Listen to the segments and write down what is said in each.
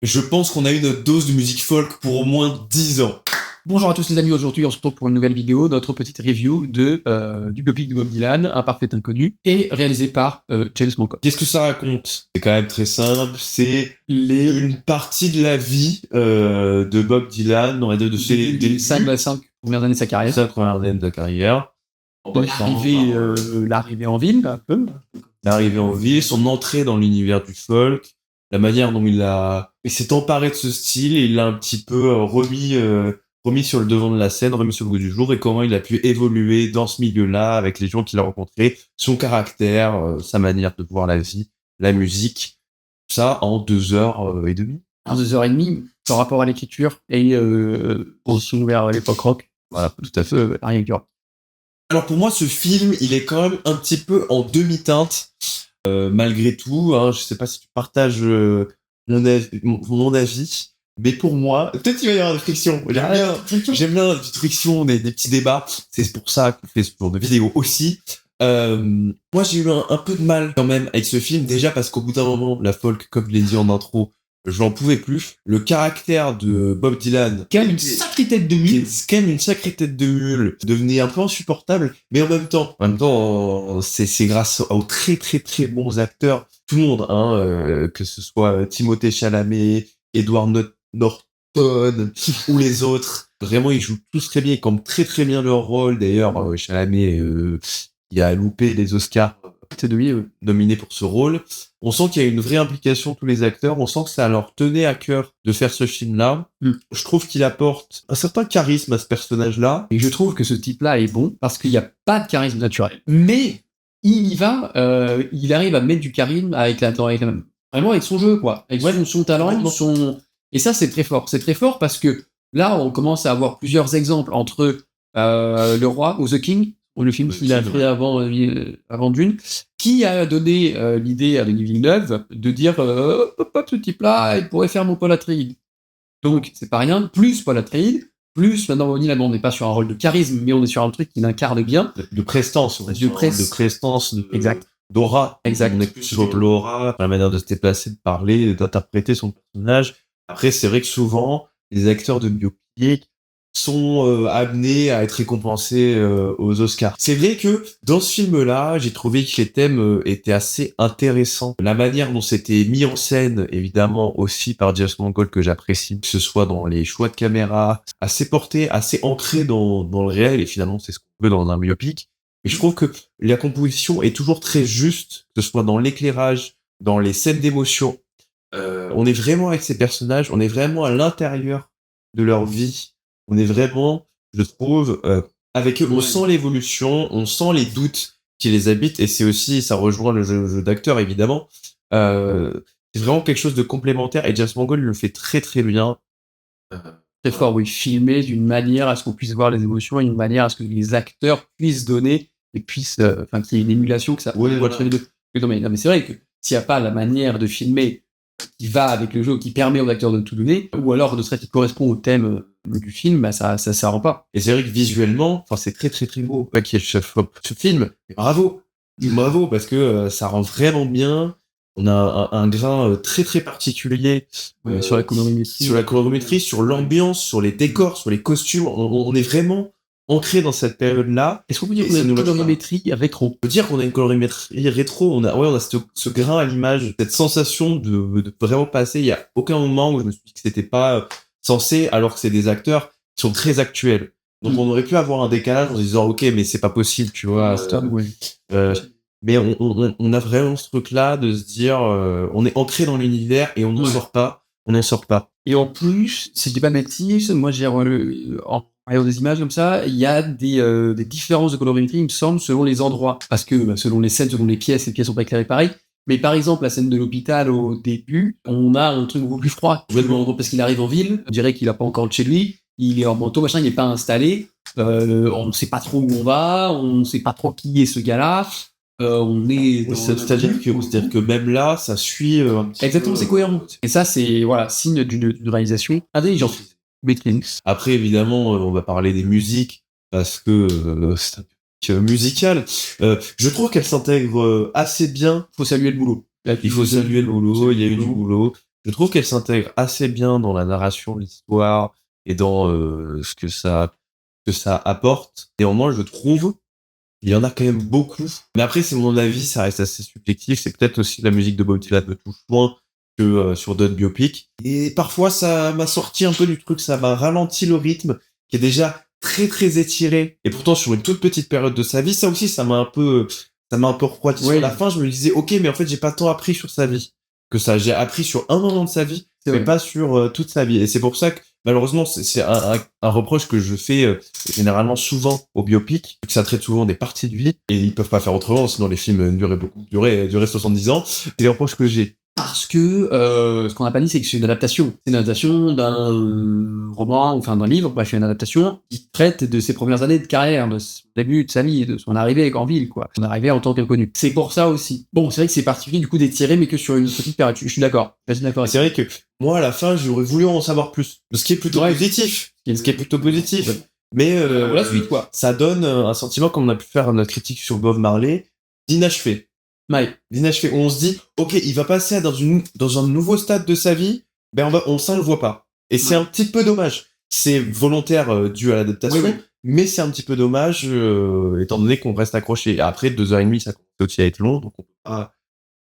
Je pense qu'on a eu notre dose de musique folk pour au moins 10 ans. Bonjour à tous les amis, aujourd'hui on se retrouve pour une nouvelle vidéo, notre petite review du biopic de Bob Dylan, Un parfait inconnu, et réalisé par James Mangold. Qu'est-ce que ça raconte? C'est quand même très simple, c'est une partie de la vie de Bob Dylan, on va dire de ses 5 premières années de sa carrière. 5 premières années de sa carrière. L'arrivée en ville, un peu. L'arrivée en ville, son entrée dans l'univers du folk, la manière dont il s'est emparé de ce style et il l'a un petit peu remis sur le devant de la scène, remis sur le goût du jour, et comment il a pu évoluer dans ce milieu-là avec les gens qu'il a rencontrés, son caractère, sa manière de voir la vie, la musique, ça en 2h30. En 2h30, son rapport à l'écriture et aussi vers l'époque rock. Voilà, tout à fait. Rien que du rock. Alors pour moi, ce film, il est quand même un petit peu en demi-teinte, malgré tout. Hein, je sais pas si tu partages mon avis, mais pour moi, peut-être qu'il va y avoir des frictions. J'aime bien les petites frictions, des petits débats. C'est pour ça qu'on fait ce genre de vidéo aussi. Moi, j'ai eu un peu de mal quand même avec ce film, déjà parce qu'au bout d'un moment, la folk, comme je l'ai dit en intro, je n'en pouvais plus. Le caractère de Bob Dylan, Quand même une sacrée tête de mule. devenait un peu insupportable, mais en même temps, c'est grâce aux très très très bons acteurs, tout le monde, hein, que ce soit Timothée Chalamet, Edward Norton ou les autres. Vraiment, ils jouent tous très bien, ils campent très très bien leur rôle. D'ailleurs, Chalamet, il a loupé les Oscars. Nominé pour ce rôle. On sent qu'il y a une vraie implication de tous les acteurs. On sent que ça leur tenait à cœur de faire ce film-là. Je trouve qu'il apporte un certain charisme à ce personnage-là. Et je trouve que ce type-là est bon parce qu'il n'y a pas de charisme naturel. Mais il y va, il arrive à mettre du charisme vraiment avec son jeu, quoi. Avec son talent, et ça, c'est très fort. C'est très fort parce que là, on commence à avoir plusieurs exemples entre Le Roi ou The King, ou le film qu'il a fait avant Dune, qui a donné l'idée à Denis Villeneuve de dire ce type-là, il pourrait faire mon Paul Atreides. Donc, c'est pas rien. Plus Paul Atreides, plus maintenant on n'est pas sur un rôle de charisme, mais on est sur un truc qui l'incarne bien. De prestance. Exact. D'aura. Exact. On est plus sur l'aura, la manière de se déplacer, de parler, d'interpréter son personnage. Après, c'est vrai que souvent, les acteurs de biopic sont amenés à être récompensés aux Oscars. C'est vrai que dans ce film-là, j'ai trouvé que les thèmes étaient assez intéressants. La manière dont c'était mis en scène, évidemment aussi par James Mangold, que j'apprécie, que ce soit dans les choix de caméra, assez porté, assez ancré dans le réel, et finalement c'est ce qu'on veut dans un biopic. Et je trouve que la composition est toujours très juste, que ce soit dans l'éclairage, dans les scènes d'émotion. On est vraiment avec ces personnages, on est vraiment à l'intérieur de leur vie. On est vraiment, je trouve, avec eux, on sent l'évolution, on sent les doutes qui les habitent, et c'est aussi, ça rejoint le jeu d'acteur, évidemment. C'est vraiment quelque chose de complémentaire, et James Mangold le fait très très bien. Très fort, oui, filmé d'une manière à ce qu'on puisse voir les émotions, et d'une manière à ce que les acteurs puissent donner, et puissent, qu'il y ait une émulation, que ça voit très bien. Non, mais c'est vrai que s'il n'y a pas la manière de filmer qui va avec le jeu, qui permet aux acteurs de tout donner, ou alors de serait qui correspond au thème du film, bah ça rend pas. Et c'est vrai que visuellement, c'est très très très beau. Ce film, bravo, parce que ça rend vraiment bien. On a un grain très très particulier sur la colorimétrie, sur l'ambiance, sur les décors, sur les costumes. On est vraiment ancré dans cette période-là. Est-ce qu'on peut dire qu'on a une colorimétrie rétro? On peut dire qu'on a une colorimétrie rétro. On a ce grain à l'image, cette sensation de vraiment passer. Il y a aucun moment où je me suis dit que c'était pas censé, alors que c'est des acteurs qui sont très actuels. Donc on aurait pu avoir un décalage en se disant ok, mais c'est pas possible, tu vois. Mais on a vraiment ce truc-là de se dire on est ancré dans l'univers et on n'en sort pas. Et en plus, si je dis pas de bêtises, moi j'ai en voyant des images comme ça, il y a des différences de colorimétrie, il me semble, selon les endroits. Parce que selon les scènes, selon les pièces sont pas éclairées pareil. Mais par exemple, la scène de l'hôpital au début, on a un truc beaucoup plus froid. Parce qu'il arrive en ville, on dirait qu'il a pas encore de chez lui, il est en manteau, machin, il est pas installé, on sait pas trop où on va, on sait pas trop qui est ce gars-là. C'est-à-dire que même là, ça suit exactement, c'est cohérent. Et ça, c'est signe d'une réalisation intelligente. Après, évidemment, on va parler des musiques parce que c'est un truc musical. Je trouve qu'elle s'intègre assez bien. Faut saluer le boulot. Il faut saluer le boulot. Il y a eu du boulot. Je trouve qu'elle s'intègre assez bien dans la narration de l'histoire et dans ce que ça apporte. Néanmoins, je trouve il y en a quand même beaucoup. Mais après, c'est mon avis, ça reste assez subjectif. C'est peut-être aussi la musique de Bob Dylan me touche moins que sur d'autres biopics. Et parfois, ça m'a sorti un peu du truc, ça m'a ralenti le rythme, qui est déjà très très étiré. Et pourtant, sur une toute petite période de sa vie, ça aussi, ça m'a un peu refroidi sur la fin. Je me disais, ok, mais en fait, j'ai pas tant appris sur sa vie que ça. J'ai appris sur un moment de sa vie, mais pas sur toute sa vie. Et c'est pour ça que malheureusement, c'est un reproche que je fais généralement souvent aux biopics, que ça traite souvent des parties de vie, et ils peuvent pas faire autrement, sinon les films duraient 70 ans. C'est les reproches que j'ai. Parce que ce qu'on n'a pas dit, c'est que c'est une adaptation. C'est une adaptation d'un roman, enfin d'un livre, bref, une adaptation qui traite de ses premières années de carrière, de son début de sa vie, de son arrivée à Granville, quoi. Son arrivée en tant qu'inconnu. C'est pour ça aussi. Bon, c'est vrai que c'est particulier du coup d'étirer, mais que sur une petite période. Je suis d'accord. Je suis d'accord. C'est vrai que moi, à la fin, j'aurais voulu en savoir plus. Ce qui est plutôt positif. Ce qui est plutôt positif. Ouais. Mais la suite, quoi. Ça donne un sentiment, comme on a pu faire notre critique sur Bob Marley, d'inachevé. L'inachevé, où on se dit, ok, il va passer dans un nouveau stade de sa vie, ben on s'en le voit pas. Et c'est un petit peu dommage. C'est volontaire dû à l'adaptation, mais c'est un petit peu dommage, étant donné qu'on reste accroché. Après, 2h30, ça commence aussi à être long, donc on peut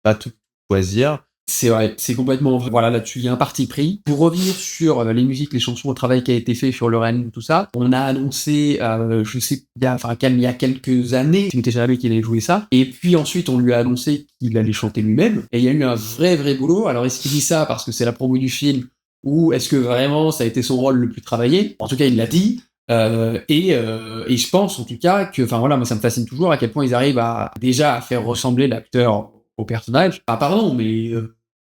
pas tout choisir. C'est vrai, c'est complètement vrai. Voilà, là-dessus, il y a un parti pris. Pour revenir sur les musiques, les chansons, le travail qui a été fait sur le réalisme, tout ça, on a annoncé, il y a quelques années, Timothée Chalamet qu'il allait jouer ça. Et puis ensuite, on lui a annoncé qu'il allait chanter lui-même. Et il y a eu un vrai boulot. Alors, est-ce qu'il dit ça parce que c'est la promo du film, ou est-ce que vraiment ça a été son rôle le plus travaillé? En tout cas, il l'a dit. Et je pense, en tout cas, que, enfin voilà, moi ça me fascine toujours à quel point ils arrivent à faire ressembler l'acteur au personnage. Ah pardon, mais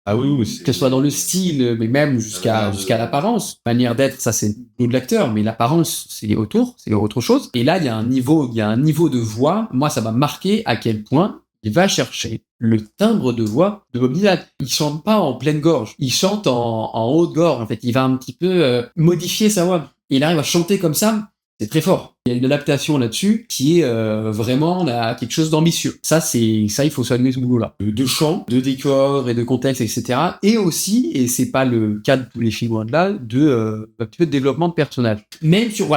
ah oui, que ce soit dans le style, mais même jusqu'à l'apparence, manière d'être, ça c'est le niveau de l'acteur, mais l'apparence c'est autour, c'est autre chose. Et là il y a un niveau de voix. Moi ça m'a marqué à quel point il va chercher le timbre de voix de Bob Dylan. Il chante pas en pleine gorge, il chante en haute gorge. En fait, il va un petit peu modifier sa voix. Et il arrive à chanter comme ça. C'est très fort. Il y a une adaptation là-dessus qui est vraiment quelque chose d'ambitieux. Ça, il faut saluer ce boulot-là. De chant, de décor et de contexte, etc. Et aussi, et c'est pas le cas de tous les films loin de là, un petit peu de développement de personnages. Même sur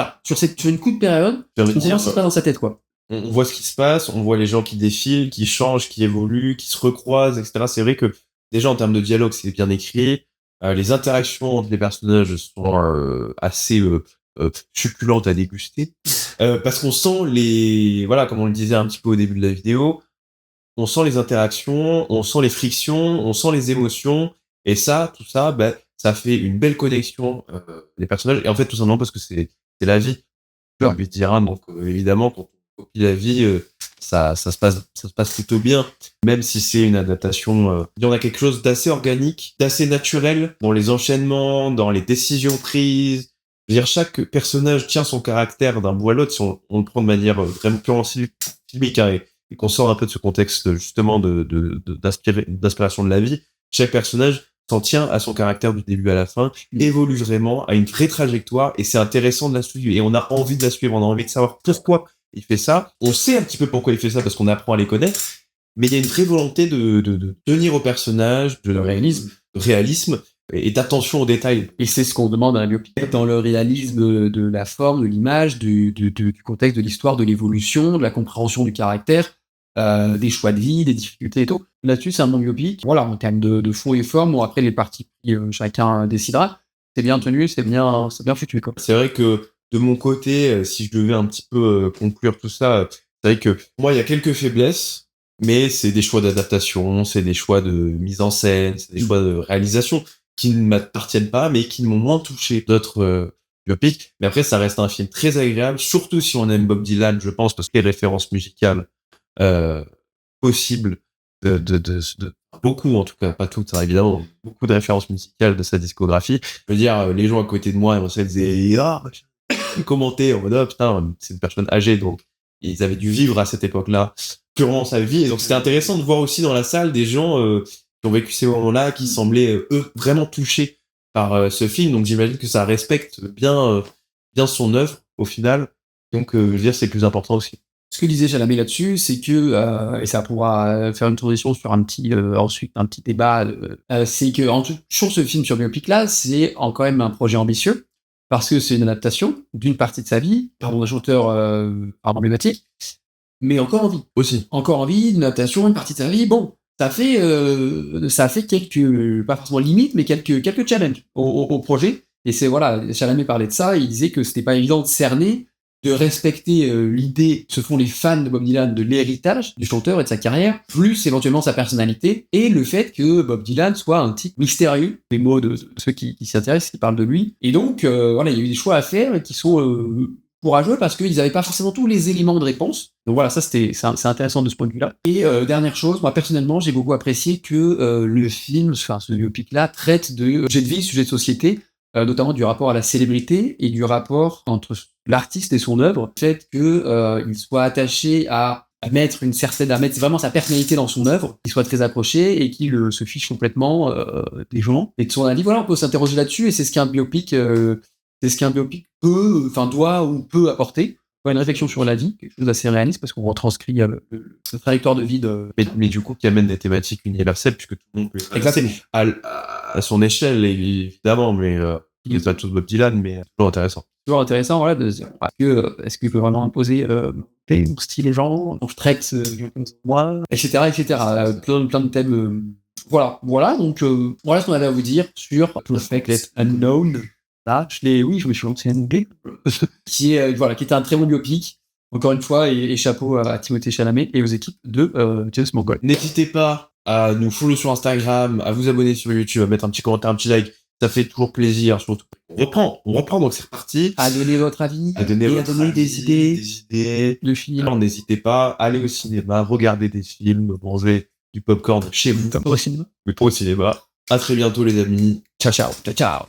une courte période, on voit ce qui se passe dans sa tête, quoi. On voit ce qui se passe, on voit les gens qui défilent, qui changent, qui évoluent, qui se recroisent, etc. C'est vrai que déjà en termes de dialogue, c'est bien écrit. Les interactions entre les personnages sont assez succulente à déguster, parce qu'on sent comme on le disait un petit peu au début de la vidéo, on sent les interactions, on sent les frictions, on sent les émotions, et tout ça, ça fait une belle connexion des personnages, et en fait tout simplement parce que c'est la vie. J'ai envie de dire, donc évidemment quand on copie la vie, ça se passe plutôt bien, même si c'est une adaptation. Il y en a quelque chose d'assez organique, d'assez naturel dans les enchaînements, dans les décisions prises. Je veux dire, chaque personnage tient son caractère d'un bout à l'autre, si on le prend de manière vraiment purement filmique, hein, et qu'on sort un peu de ce contexte justement d'inspiration de la vie. Chaque personnage s'en tient à son caractère du début à la fin, évolue vraiment, a une vraie trajectoire, et c'est intéressant de la suivre, et on a envie de la suivre, on a envie de savoir pourquoi il fait ça. On sait un petit peu pourquoi il fait ça, parce qu'on apprend à les connaître, mais il y a une vraie volonté de tenir au personnage, de réalisme, et d'attention aux détails. Et c'est ce qu'on demande à la biopic, dans le réalisme de la forme, de l'image, du contexte, de l'histoire, de l'évolution, de la compréhension du caractère, des choix de vie, des difficultés et tout. Là-dessus, c'est un bon biopic. Voilà, en termes de fond et forme, bon, après les parties chacun décidera. C'est bien tenu, c'est bien foutu, quoi. C'est vrai que de mon côté, si je devais un petit peu conclure tout ça, c'est vrai que moi, il y a quelques faiblesses, mais c'est des choix d'adaptation, c'est des choix de mise en scène, c'est des choix de réalisation qui ne m'appartiennent pas, mais qui m'ont moins touché d'autres biopics. Mais après, ça reste un film très agréable, surtout si on aime Bob Dylan, je pense, parce que les références musicales possibles de beaucoup, en tout cas, pas toutes, hein, évidemment, beaucoup de références musicales de sa discographie. Je veux dire, les gens à côté de moi, ils disaient commenter en mode putain, c'est une personne âgée, donc ils avaient dû vivre à cette époque-là purement sa vie, et donc c'était intéressant de voir aussi dans la salle des gens qui ont vécu ces moments-là, qui semblaient eux vraiment touchés par ce film. Donc j'imagine que ça respecte bien son œuvre au final. Donc je veux dire, c'est le plus important aussi. Ce que disait Chalamet là-dessus, c'est que, et ça pourra faire une transition sur ensuite un petit débat, c'est que sur ce film sur biopic là, c'est quand même un projet ambitieux, parce que c'est une adaptation d'une partie de sa vie, d'un chanteur emblématique, mais encore en vie. Aussi. Encore en vie, une adaptation, une partie de sa vie, bon, ça fait quelques, pas forcément limites, mais quelques challenges au projet. Et c'est voilà, Chalamet parlait de ça, il disait que c'était pas évident de cerner, de respecter l'idée que se font les fans de Bob Dylan de l'héritage du chanteur et de sa carrière, plus éventuellement sa personnalité, et le fait que Bob Dylan soit un type mystérieux, les mots de ceux qui s'y intéressent, qui parlent de lui. Et donc, voilà, il y a eu des choix à faire qui sont courageux parce qu'ils n'avaient pas forcément tous les éléments de réponse. Donc voilà, ça c'est intéressant de ce point de vue-là. Et dernière chose, moi personnellement, j'ai beaucoup apprécié que le film, enfin ce biopic-là, traite de sujets de vie, sujets de société, notamment du rapport à la célébrité et du rapport entre l'artiste et son œuvre, le fait que il soit attaché à mettre vraiment sa personnalité dans son œuvre, qu'il soit très approché et qu'il se fiche complètement des gens et de son avis. Voilà, on peut s'interroger là-dessus et c'est ce qu'un biopic doit ou peut apporter. Une réflexion sur la vie, quelque chose d'assez réaliste parce qu'on retranscrit la trajectoire de vie de. Mais du coup, qui amène des thématiques universelles puisque tout le monde peut Exactement. à son échelle, évidemment, mais il n'est pas tous Bob Dylan, mais toujours intéressant. Toujours intéressant, voilà, de se dire est-ce qu'il peut vraiment imposer mon style aux gens, donc je traite moi, etc., etc. Plein de thèmes. Voilà, donc voilà ce qu'on avait à vous dire sur Perfect Unknown. Là, je me suis lancé un anglais, qui était un très bon biopic, encore une fois, et chapeau à Timothée Chalamet et aux équipes de James Mangold. N'hésitez pas à nous follow sur Instagram, à vous abonner sur YouTube, à mettre un petit commentaire, un petit like, ça fait toujours plaisir, surtout. On reprend, donc c'est reparti. À donner votre avis, à donner des idées de films. Alors n'hésitez pas, allez au cinéma, regardez des films, mangez du popcorn chez vous. Comme au cinéma. Mais pas au cinéma. À très bientôt les amis. Ciao, ciao. Ciao, ciao.